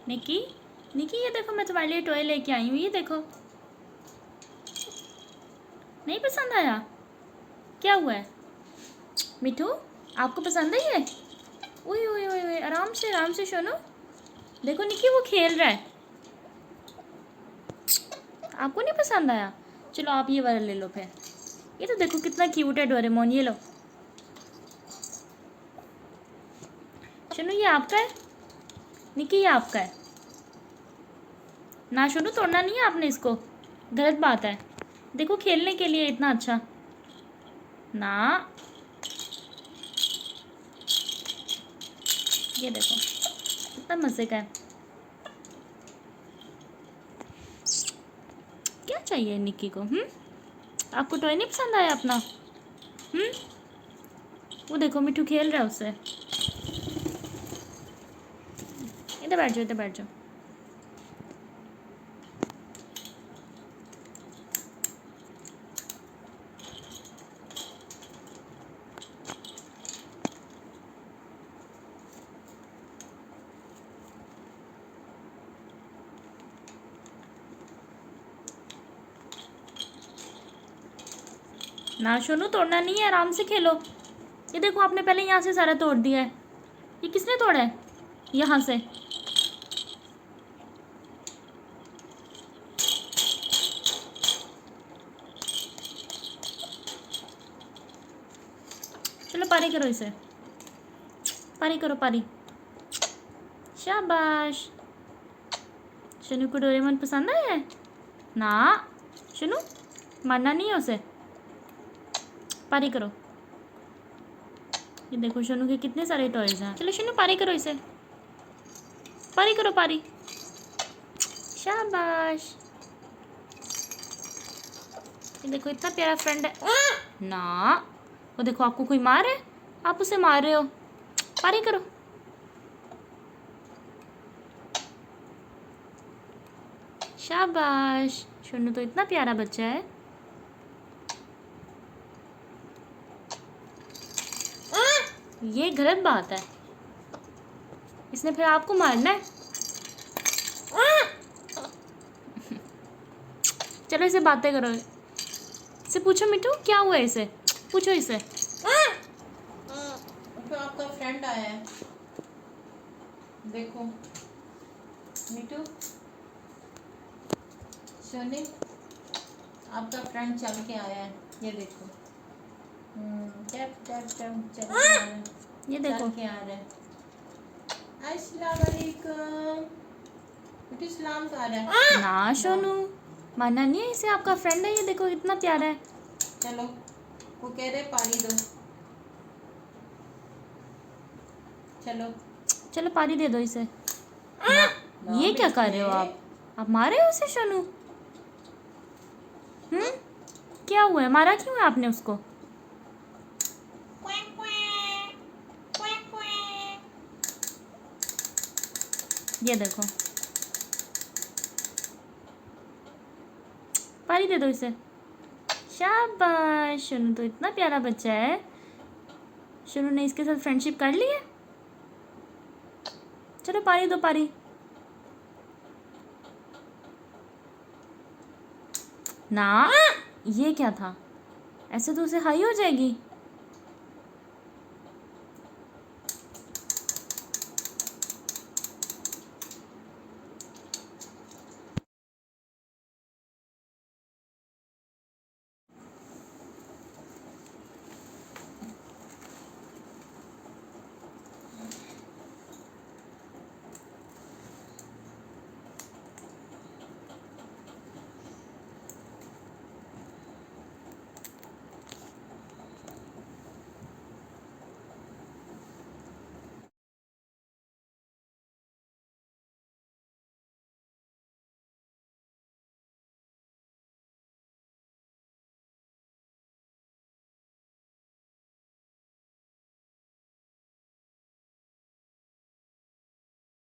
निकी, निकी ये देखो मैं तुम्हारे लिए टॉय लेके आई हूँ, ये देखो। नहीं पसंद आया? क्या हुआ है मिठू, आपको पसंद है ये? ओए ओए ओए ओए, आराम से सोनो। देखो निकी वो खेल रहा है। आपको नहीं पसंद आया? चलो आप ये वाला ले लो फिर। ये तो देखो कितना क्यूट है डोरेमोन, ये लो। सुनो ये आपका है, निकी ये आपका है ना। सुनो तोड़ना नहीं है आपने इसको, गलत बात है। देखो खेलने के लिए इतना अच्छा ना। ये देखो कितना मज़े का है। क्या चाहिए निक्की को? आपको टॉय नहीं पसंद आया अपना? वो देखो मिठू खेल रहा है उससे। इधर बैठ जाओ, इधर बैठ जाओ। ना सोनू तोड़ना नहीं है, आराम से खेलो। ये देखो आपने पहले यहाँ से सारा तोड़ दिया है। ये किसने तोड़ा है? यहाँ से। चलो पारी करो इसे, पारी करो पारी। शाबाश। शनू को डोरेमोन पसंद आया है ना? शनू मारना नहीं है उसे, पारी करो। ये देखो शनू के कितने सारे टॉयज हैं। चलो शनू पारी करो इसे, पारी करो पारी। शाबाश। ये देखो इतना प्यारा फ्रेंड है ना। वो देखो आपको कोई मार है, आप उसे मार रहे हो। पारी करो। शाबाश। शनू तो इतना प्यारा बच्चा है। ये गलत बात है, इसने फिर आपको मारना है। चलो इसे बातें करो, इसे पूछो मिठू क्या हुआ है, इसे पूछो इसे। तो आपका फ्रेंड आया है, देखो मिठू। सोनी आपका फ्रेंड चल के आया है, ये देखो। टैप टैप टैप चल के आ रहा है, ये देखो चल के आ रहा है। अस्सलाम वालेकुम। मिठू सलाम कर रहा है ना। सोनू मानना नहीं है इसे, आपका फ्रेंड है, ये देखो इतना प्यारा है। चलो वो कह रहे पानी दो, चलो चलो पानी दे दो इसे। ना ये क्या कर रहे हो बेटे। आप मार रहे हो उसे सोनू? क्या हुआ है, मारा क्यों है आपने उसको? ये देखो पानी दे दो इसे। शाबाश। सोनू तो इतना प्यारा बच्चा है। सोनू ने इसके साथ फ्रेंडशिप कर ली है। चलो पानी दो पारी। ना ये क्या था, ऐसे तो उसे हाई हो जाएगी।